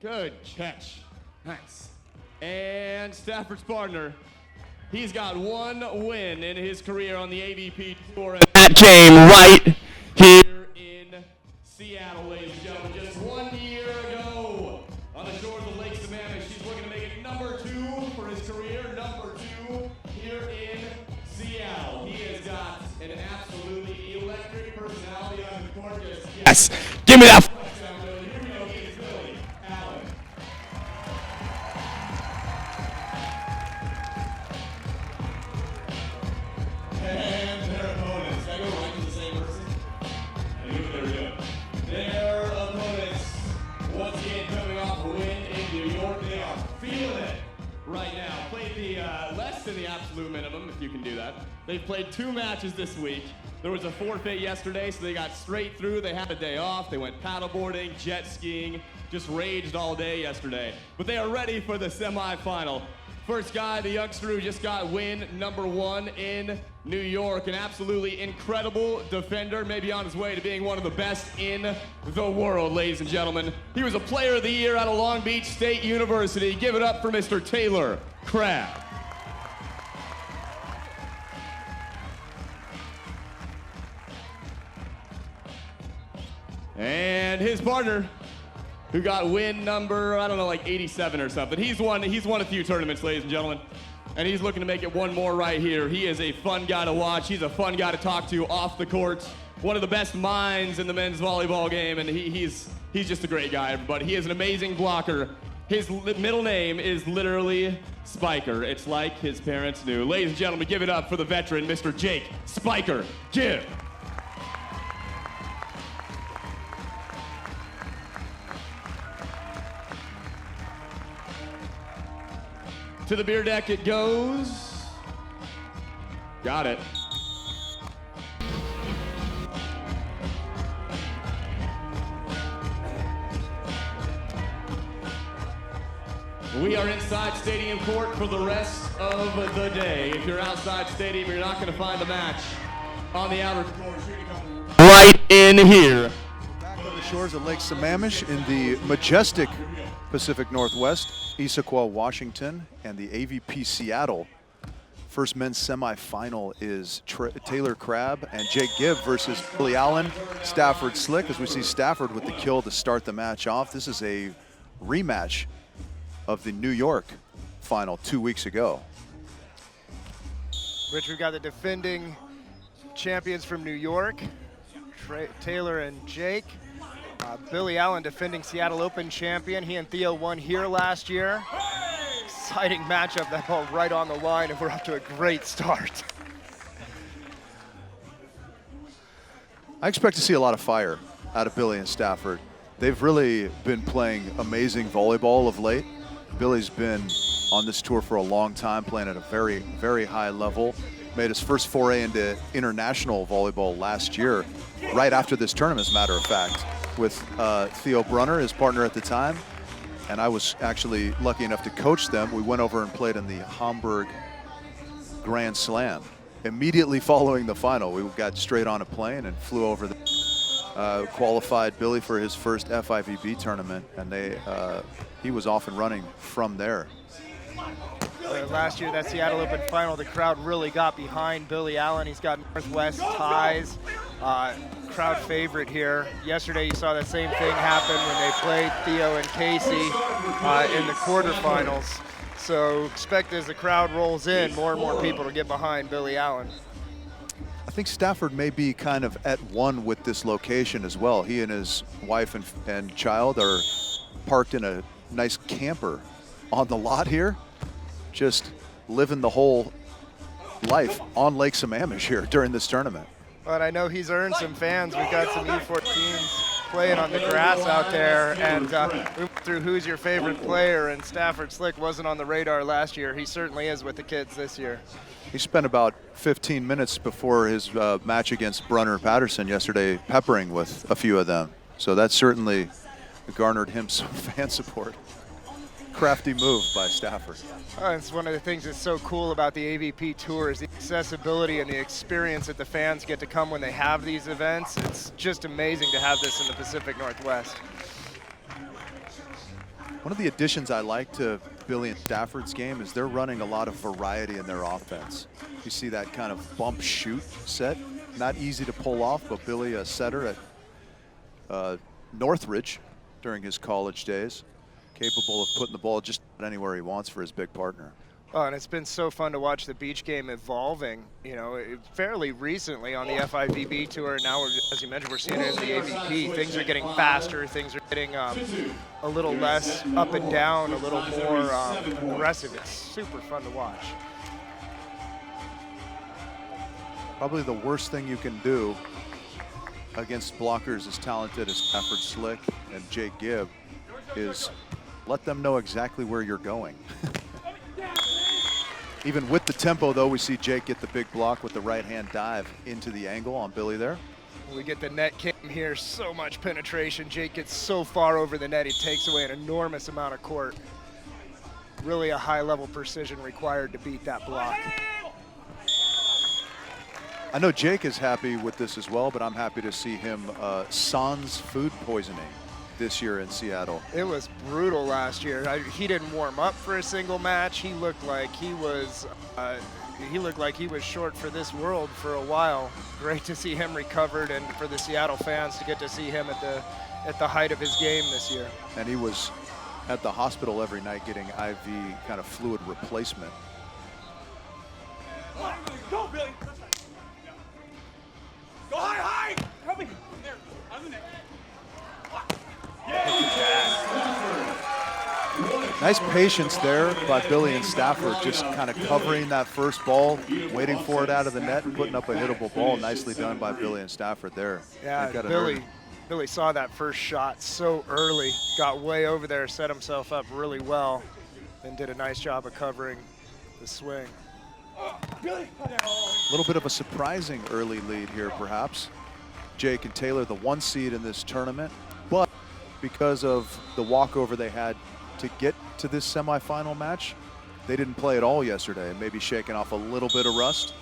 Good catch. Nice. And Stafford's partner, he's got one win in his career on the AVP Tour. That came right here in Seattle, ladies and gentlemen. Just 1 year ago on the shores of Lake Sammamish, he's looking to make it #2 for his career, #2 here in Seattle. He has got an absolutely electric personality on the court. Yes, give me that. Here we go, he is Billy Allen. And their opponents, can I go right to the same person? There we go. Their opponents, once again coming off a win in New York, they are feeling it right now. Played the less than the absolute minimum, if you can do that. They've played 2 matches this week. There was a forfeit yesterday, so they got straight through. They had a day off. They went paddleboarding, jet skiing, just raged all day yesterday. But they are ready for the semifinal. First guy, the youngster who just got win #1 in New York, an absolutely incredible defender, maybe on his way to being one of the best in the world, ladies and gentlemen. He was a player of the year out of Long Beach State University. Give it up for Mr. Taylor Crabb. And his partner, who got win number, I don't know, like 87 or something. He's won a few tournaments, ladies and gentlemen. And he's looking to make it one more right here. He is a fun guy to watch. He's a fun guy to talk to off the court. One of the best minds in the men's volleyball game, and he's just a great guy, everybody. He is an amazing blocker. His middle name is literally Spiker. It's like his parents knew. Ladies and gentlemen, give it up for the veteran, Mr. Jake Spiker Gibb. To the beer deck it goes. Got it. We are inside Stadium Court for the rest of the day. If you're outside Stadium, you're not going to find the match on the outer court. Right in here. Back on the shores of Lake Sammamish in the majestic Pacific Northwest, Issaquah, Washington, and the AVP Seattle. First men's semifinal is Taylor Crabb and Jake Gibb versus Billy Allen Stafford Slick, as we see Stafford with the kill to start the match off. This is a rematch of the New York final 2 weeks ago. Rich, we've got the defending champions from New York, Taylor and Jake. Billy Allen, defending Seattle Open champion. He and Theo won here last year. Exciting matchup, that ball right on the line, and we're up to a great start. I expect to see a lot of fire out of Billy and Stafford. They've really been playing amazing volleyball of late. Billy's been on this tour for a long time, playing at a very, very high level. Made his first foray into international volleyball last year, right after this tournament, as a matter of fact, with Theo Brunner, his partner at the time. And I was actually lucky enough to coach them. We went over and played in the Hamburg Grand Slam. Immediately following the final, we got straight on a plane and flew over qualified Billy for his first FIVB tournament, and he was off and running from there. Last year, that Seattle Open final, the crowd really got behind Billy Allen. He's got Northwest ties, crowd favorite here. Yesterday, you saw that same thing happen when they played Theo and Casey in the quarterfinals. So expect as the crowd rolls in, more and more people to get behind Billy Allen. I think Stafford may be kind of at one with this location as well. He and his wife and child are parked in a nice camper on the lot here, just living the whole life on Lake Sammamish here during this tournament. But I know he's earned some fans. We've got some U14s playing on the grass out there, and we went through who's your favorite player, and Stafford Slick wasn't on the radar last year. He certainly is with the kids this year. He spent about 15 minutes before his match against Brunner Patterson yesterday peppering with a few of them. So that certainly garnered him some fan support. Crafty move by Stafford. It's one of the things that's so cool about the AVP Tour is the accessibility and the experience that the fans get to come when they have these events. It's just amazing to have this in the Pacific Northwest. One of the additions I like to Billy and Stafford's game is they're running a lot of variety in their offense. You see that kind of bump shoot set, not easy to pull off, but Billy, a setter at Northridge during his college days, capable of putting the ball just anywhere he wants for his big partner. Oh, and it's been so fun to watch the beach game evolving, you know, fairly recently on the FIVB tour. Now, as you mentioned, we're seeing it in the AVP. Things are getting faster. Things are getting a little less up and down, a little more aggressive. It's super fun to watch. Probably the worst thing you can do against blockers as talented as Stafford Slick and Jake Gibb is let them know exactly where you're going. Even with the tempo, though, we see Jake get the big block with the right-hand dive into the angle on Billy there. We get the net cam here, so much penetration. Jake gets so far over the net, he takes away an enormous amount of court. Really a high-level precision required to beat that block. I know Jake is happy with this as well, but I'm happy to see him sans food poisoning this year in Seattle. It was brutal last year. He didn't warm up for a single match. He looked like he was short for this world for a while. Great to see him recovered, and for the Seattle fans to get to see him at the height of his game this year. And he was at the hospital every night getting IV kind of fluid replacement. Go, Billy. Go high. Help me. There, on the net. Nice patience there by Billy and Stafford, just kind of covering that first ball, waiting for it out of the net and putting up a hittable ball. Nicely done by Billy and Stafford there. Yeah, Billy saw that first shot so early, got way over there, set himself up really well, and did a nice job of covering the swing. A little bit of a surprising early lead here, perhaps. Jake and Taylor, the 1 seed in this tournament, but because of the walkover they had to get to this semifinal match, they didn't play at all yesterday, and maybe shaking off a little bit of rust.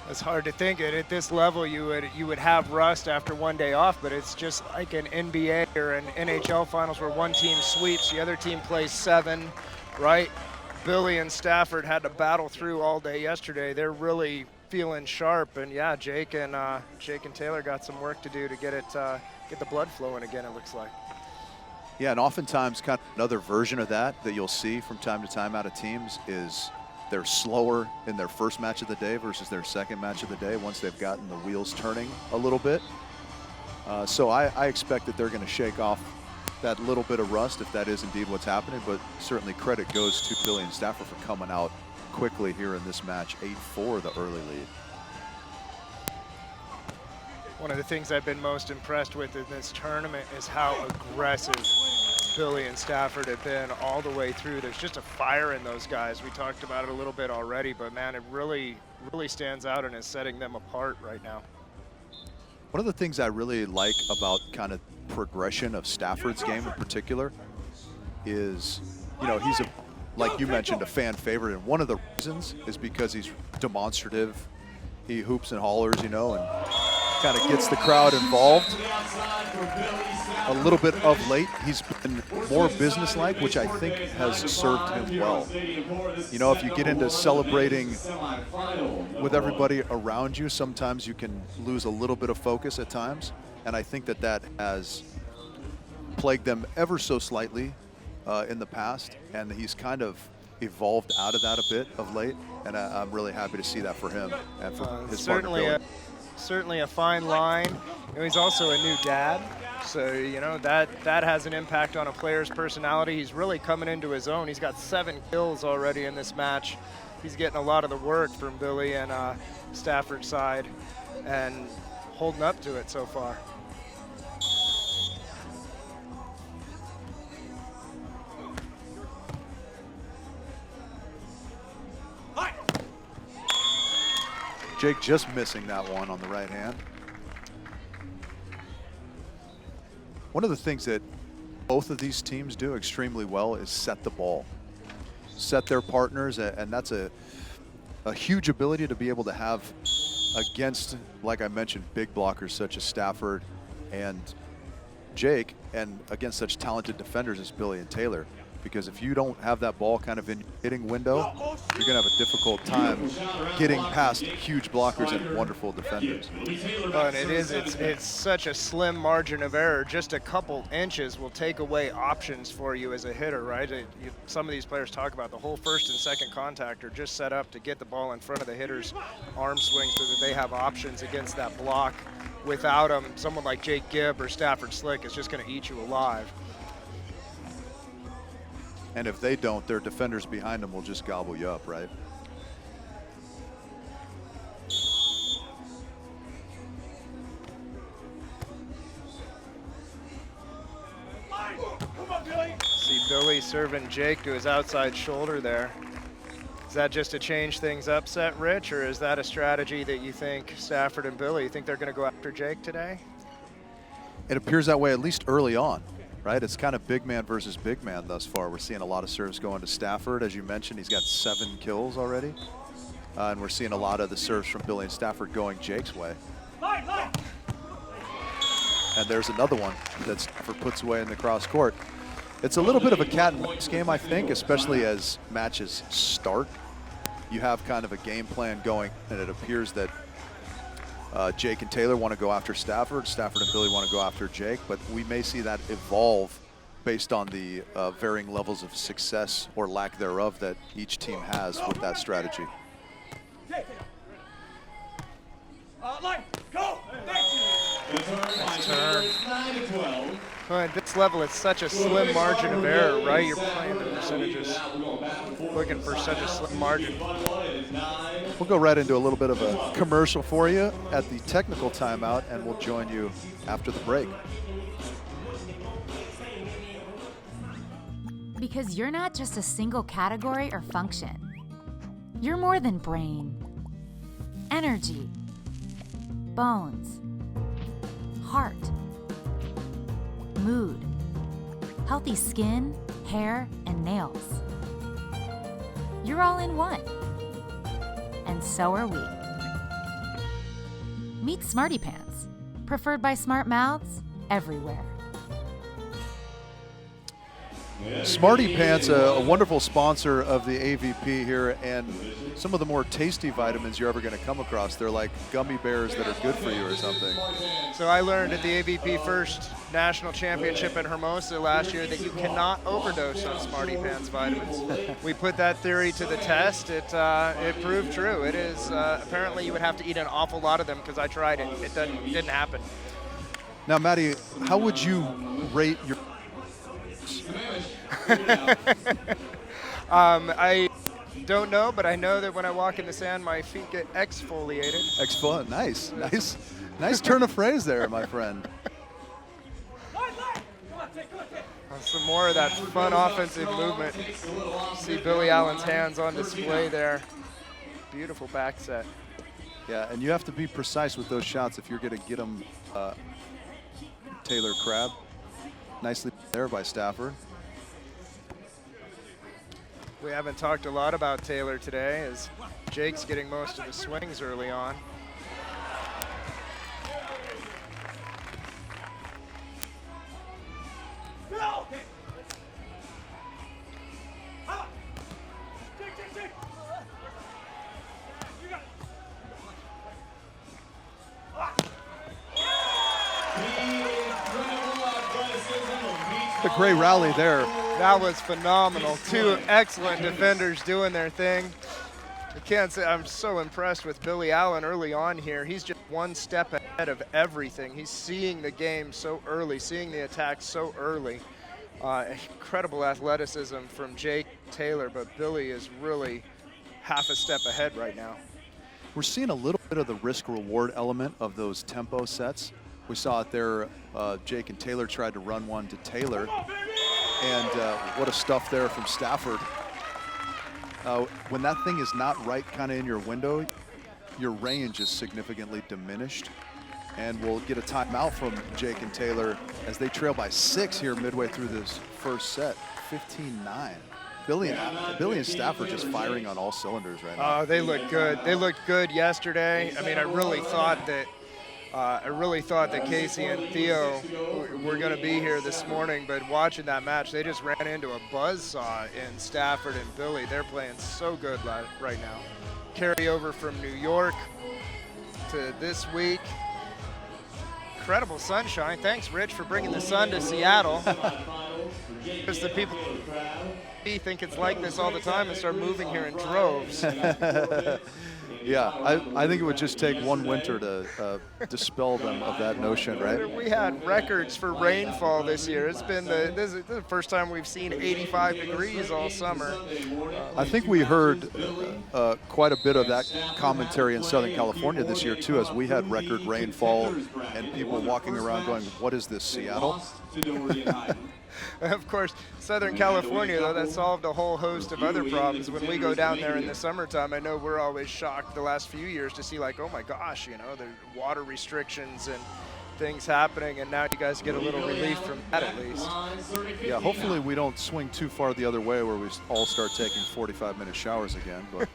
It's hard to think it at this level you would have rust after 1 day off, but it's just like an NBA or an NHL finals where one team sweeps, the other team plays 7, right? Billy and Stafford had to battle through all day yesterday. They're really feeling sharp, and yeah, Jake and Taylor got some work to do to get the blood flowing again, it looks like. Yeah, and oftentimes kind of another version of that you'll see from time to time out of teams is they're slower in their first match of the day versus their second match of the day once they've gotten the wheels turning a little bit. So I expect that they're going to shake off that little bit of rust if that is indeed what's happening, but certainly credit goes to Billy and Stafford for coming out quickly here in this match, 8-4 the early lead. One of the things I've been most impressed with in this tournament is how aggressive Billy and Stafford have been all the way through. There's just a fire in those guys. We talked about it a little bit already, but man, it really stands out and is setting them apart right now. One of the things I really like about kind of progression of Stafford's game in particular is, you know, he's like you mentioned, a fan favorite, and one of the reasons is because he's demonstrative. He hoops and hollers, you know, and kind of gets the crowd involved. A little bit of late, he's been more businesslike, which I think has served him well. You know, if you get into celebrating with everybody around you, sometimes you can lose a little bit of focus at times, and I think that that has plagued them ever so slightly in the past, and he's kind of evolved out of that a bit of late, and I'm really happy to see that for him and for his partner Billy. Certainly a fine line. You know, he's also a new dad, so you know that has an impact on a player's personality. He's really coming into his own. He's got 7 kills already in this match. He's getting a lot of the work from Billy and Stafford's side, and holding up to it so far. Jake just missing that one on the right hand. One of the things that both of these teams do extremely well is set the ball. Set their partners, and that's a huge ability to be able to have against, like I mentioned, big blockers such as Stafford and Jake and against such talented defenders as Billy and Taylor. Because if you don't have that ball kind of in your hitting window, you're going to have a difficult time getting past huge blockers and wonderful defenders. But it's such a slim margin of error. Just a couple inches will take away options for you as a hitter, right? Some of these players talk about the whole first and second contact are just set up to get the ball in front of the hitter's arm swing so that they have options against that block. Without them, someone like Jake Gibb or Stafford Slick is just going to eat you alive. And if they don't, their defenders behind them will just gobble you up, right? Come on, Billy. See Billy serving Jake to his outside shoulder there. Is that just to change things up set, Rich, or is that a strategy that you think Stafford and Billy, you think they're going to go after Jake today? It appears that way, at least early on. Right, it's kind of big man versus big man thus far. We're seeing a lot of serves going to Stafford. As you mentioned, he's got 7 kills already. And we're seeing a lot of the serves from Billy and Stafford going Jake's way. And there's another one that Stafford puts away in the cross court. It's a little bit of a cat and mouse game, I think, especially as matches start. You have kind of a game plan going, and it appears that Jake and Taylor want to go after Stafford. Stafford and Billy want to go after Jake, but we may see that evolve based on the varying levels of success or lack thereof that each team has with that strategy. Line, go! Nice turn. Well, at this level, it's such a slim margin of error, right? You're playing the percentages, looking for such a slim margin. We'll go right into a little bit of a commercial for you at the technical timeout, and we'll join you after the break. Because you're not just a single category or function. You're more than brain, energy, bones, heart, mood, healthy skin, hair, and nails. You're all in one. And so are we. Meet Smarty Pants, preferred by smart mouths everywhere. Smarty Pants, a wonderful sponsor of the AVP here, and some of the more tasty vitamins you're ever going to come across. They're like gummy bears that are good for you or something. So I learned at the AVP First National Championship in Hermosa last year that you cannot overdose on Smarty Pants vitamins. We put that theory to the test. It proved true. It is apparently you would have to eat an awful lot of them because I tried it. It didn't happen. Now, Maddie, how would you rate your... I don't know, but I know that when I walk in the sand, my feet get exfoliated. Nice turn of phrase there, my friend. Some more of that fun offensive movement. See Billy Allen's hands on display there. Beautiful back set. Yeah, and you have to be precise with those shots if you're going to get them. Taylor Crabb, nicely there by Stafford. We haven't talked a lot about Taylor today as Jake's getting most of the swings early on. The great rally there. That was phenomenal. Two excellent defenders doing their thing. I can't say I'm so impressed with Billy Allen early on here. He's just one step ahead of everything. He's seeing the game so early, seeing the attack so early. Incredible athleticism from Jake Taylor, but Billy is really half a step ahead right now. We're seeing a little bit of the risk-reward element of those tempo sets. We saw it there. Jake and Taylor tried to run one to Taylor. And what a stuff there from Stafford. When that thing is not right kind of in your window, your range is significantly diminished. And we'll get a timeout from Jake and Taylor as they trail by 6 here midway through this first set, 15-9. Billy and Stafford just firing on all cylinders right now. Oh, they look good. They looked good yesterday. I mean, I really thought that I really thought that Casey and Theo were going to be here this morning, but watching that match, they just ran into a buzzsaw in Stafford and Billy. They're playing so good right now. Carry over from New York to this week. Incredible sunshine. Thanks, Rich, for bringing the sun to Seattle. Because the people think it's like this all the time and start moving here in droves. Yeah, I think it would just take one winter to dispel them of that notion, right? We had records for rainfall this year. It's been this is the first time we've seen 85 degrees all summer. I think we heard quite a bit of that commentary in Southern California this year too, as we had record rainfall and people walking around going, "What is this, Seattle?" Of course, Southern California, though, that solved a whole host of other problems. When we go down there in the summertime, I know we're always shocked the last few years to see, like, oh my gosh, you know, there's water restrictions and things happening, and now you guys get a little relief from that at least. Yeah, hopefully we don't swing too far the other way where we all start taking 45-minute showers again. But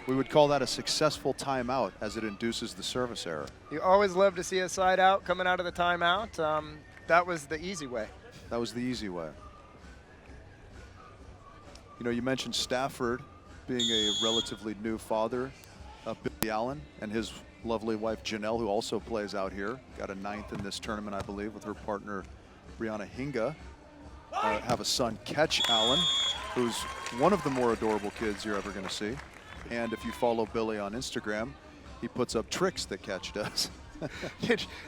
we would call that a successful timeout as it induces the service error. You always love to see a side out coming out of the timeout. That was the easy way. That was the easy way. You know, you mentioned Stafford being a relatively new father of Billy Allen and his lovely wife Janelle, who also plays out here. Got a 9th in this tournament, I believe, with her partner Brianna Hinga. Have a son, Catch Allen, who's one of the more adorable kids you're ever going to see. And if you follow Billy on Instagram, he puts up tricks that Catch does.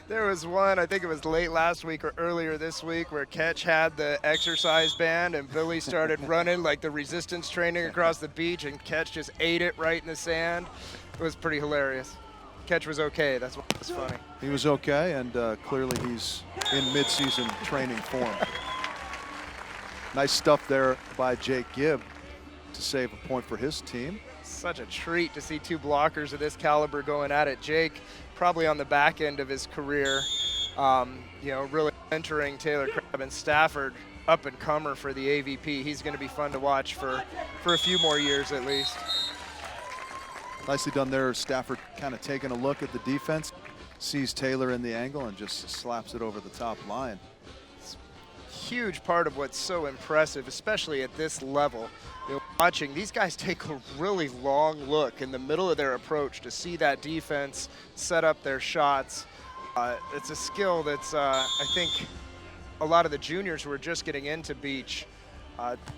There was one, I think it was late last week or earlier this week, where Catch had the exercise band and Billy started running like the resistance training across the beach, and Catch just ate it right in the sand. It was pretty hilarious. Catch was okay. That's what was funny. He was okay, and clearly he's in mid-season training form. Nice stuff there by Jake Gibb to save a point for his team. Such a treat to see two blockers of this caliber going at it. Jake, probably on the back end of his career, you know, really mentoring Taylor Crabb and Stafford, up and comer for the AVP. He's going to be fun to watch for a few more years at least. Nicely done there. Stafford kind of taking a look at the defense, sees Taylor in the angle and just slaps it over the top line. Huge part of what's so impressive, especially at this level. You know, watching these guys take a really long look in the middle of their approach to see that defense set up their shots. It's a skill that's, I think, a lot of the juniors who are just getting into beach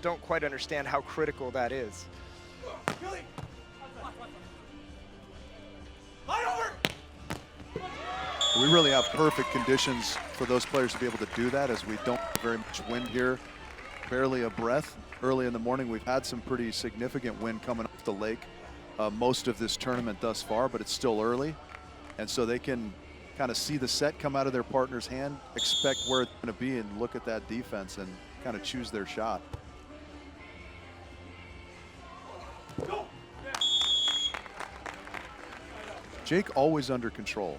don't quite understand how critical that is. We really have perfect conditions for those players to be able to do that, as we don't have very much wind here, barely a breath. Early in the morning, we've had some pretty significant wind coming off the lake most of this tournament thus far, but it's still early. And so they can kind of see the set come out of their partner's hand, expect where it's going to be, and look at that defense and kind of choose their shot. Jake always under control.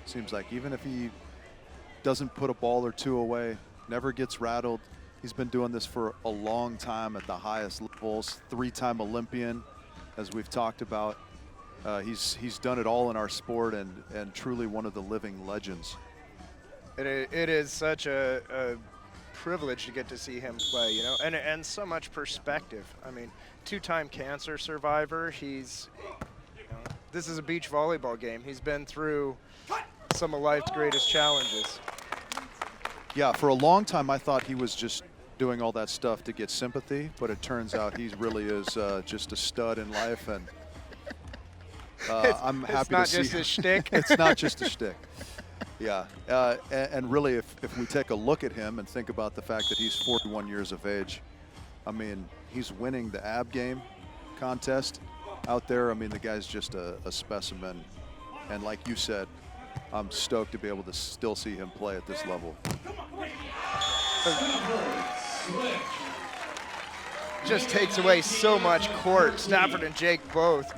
Seems like even if he doesn't put a ball or two away, never gets rattled. He's been doing this for a long time at the highest levels. 3-time Olympian, as we've talked about. He's done it all in our sport, and truly one of the living legends. It is such a privilege to get to see him play, you know, and so much perspective. I mean, 2-time cancer survivor. He's, you know, this is a beach volleyball game. He's been through some of life's greatest challenges. Yeah, for a long time I thought he was just doing all that stuff to get sympathy, but it turns out he really is just a stud in life, and I'm happy to see. It's not just a shtick. It's not just a shtick. Yeah, and really, if we take a look at him and think about the fact that he's 41 years of age, I mean, he's winning the ab game contest out there. I mean, the guy's just a specimen, and like you said, I'm stoked to be able to still see him play at this level. Just takes away so much court. Stafford and Jake both.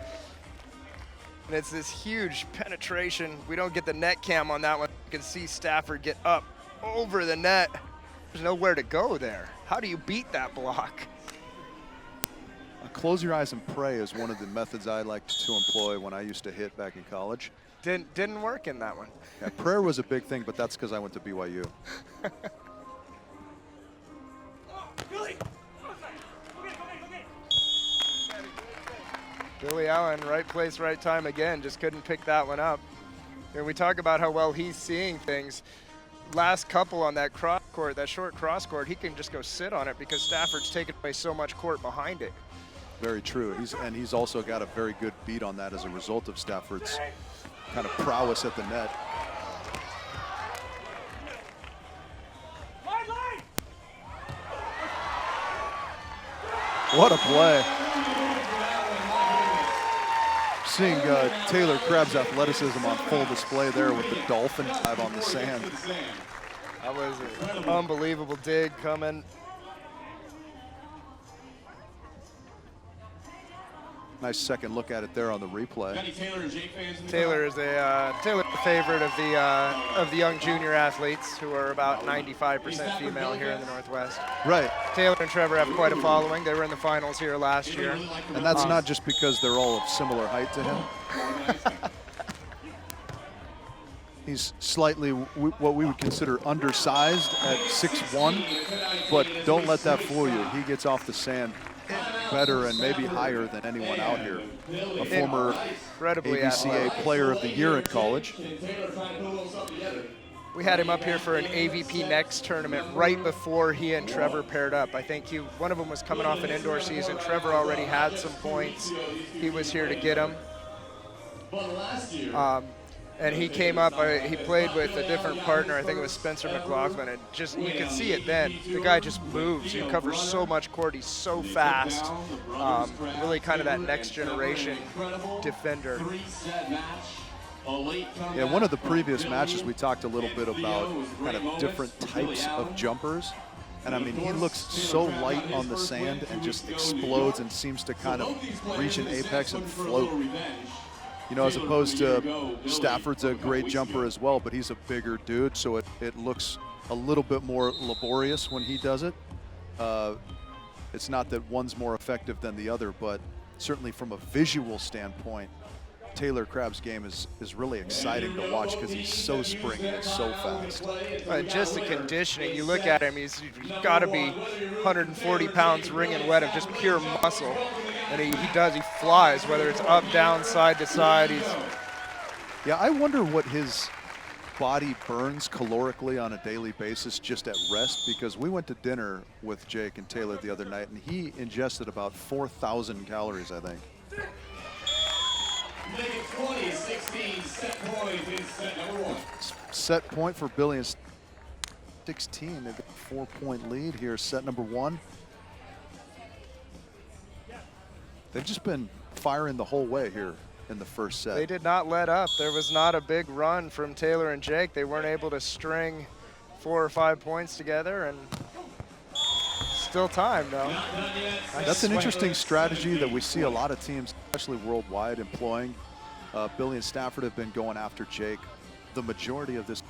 And it's this huge penetration. We don't get the net cam on that one. You can see Stafford get up over the net. There's nowhere to go there. How do you beat that block? Close your eyes and pray is one of the methods I liked to employ when I used to hit back in college. Didn't work in that one. Yeah, prayer was a big thing, but that's because I went to BYU. Billy! Billy Allen, right place, right time again, just couldn't pick that one up. And we talk about how well he's seeing things. Last couple on that cross court, that short cross court, he can just go sit on it because Stafford's taken away so much court behind it. Very true. He's also got a very good beat on that as a result of Stafford's kind of prowess at the net. What a play. Seeing Taylor Crabb's athleticism on full display there with the dolphin dive on the sand. That was an unbelievable dig coming. Nice second look at it there on the replay. Taylor is a favorite of the young junior athletes who are about 95% female here in the Northwest. Right. Taylor and Trevor have quite a following. They were in the finals here last year. And that's not just because they're all of similar height to him. He's slightly what we would consider undersized at 6'1", but don't let that fool you. He gets off the sand better and maybe higher than anyone out here. A former AVCA Player of the Year in college. We had him up here for an AVP Next tournament right before he and Trevor paired up. I think one of them was coming off an indoor season. Trevor already had some points. He was here to get them. And he came up, he played with a different partner, I think it was Spencer McLaughlin, and just, you can see it then. The guy just moves, he covers so much court, he's so fast. Really kind of that next generation defender. Yeah, one of the previous matches we talked a little bit about kind of different types of jumpers. And I mean, he looks so light on the sand and just explodes and seems to kind of reach an apex and float. You know, as opposed to Stafford's a great jumper as well, but he's a bigger dude, so it looks a little bit more laborious when he does it. It's not that one's more effective than the other, but certainly from a visual standpoint, Taylor Crabb's game is really exciting to watch because he's so springy and so fast. Just the conditioning, you look at him, he's got to be 140 pounds ringing wet of just pure muscle. And he flies, whether it's up, down, side to side. Yeah, I wonder what his body burns calorically on a daily basis just at rest, because we went to dinner with Jake and Taylor the other night, and he ingested about 4,000 calories, I think. Make it 20-16, set point in set number 1. Set point for Billy and 16. They've got a 4-point lead here, set number 1. They've just been firing the whole way here in the first set. They did not let up. There was not a big run from Taylor and Jake. They weren't able to string 4 or 5 points together, and still time, though. That's an interesting strategy that we see a lot of teams, especially worldwide, employing. Billy and Stafford have been going after Jake. The majority of this,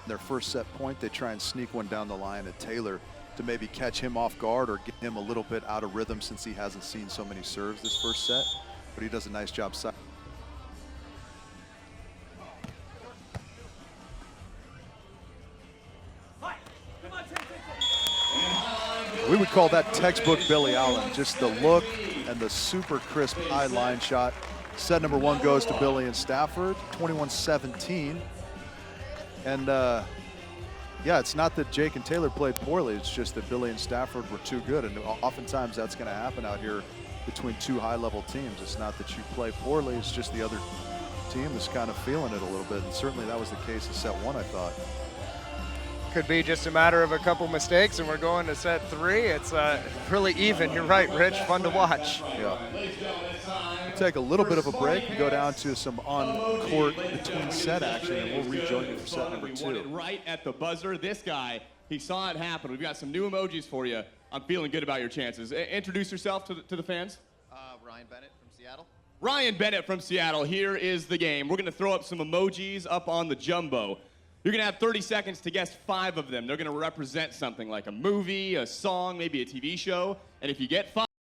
their first set point, they try and sneak one down the line at Taylor to maybe catch him off guard or get him a little bit out of rhythm since he hasn't seen so many serves this first set. But he does a nice job. We would call that textbook Billy Allen. Just the look and the super crisp high line shot. Set number 1 goes to Billy and Stafford, 21-17. And yeah, it's not that Jake and Taylor played poorly. It's just that Billy and Stafford were too good. And oftentimes that's going to happen out here between two high-level teams. It's not that you play poorly. It's just the other team is kind of feeling it a little bit. And certainly that was the case in set 1, I thought. Could be just a matter of a couple mistakes, and we're going to set 3. It's really even. You're right, Rich. Fun to watch. Yeah. We'll take a little bit of a break and go down to some on-court between set action, and we'll rejoin you for set number 2. Right at the buzzer. This guy, he saw it happen. We've got some new emojis for you. I'm feeling good about your chances. Introduce yourself to the fans. Ryan Bennett from Seattle. Ryan Bennett from Seattle. Here is the game. We're going to throw up some emojis up on the jumbo. You're going to have 30 seconds to guess 5 of them. They're going to represent something like a movie, a song, maybe a TV show. And if you get 5,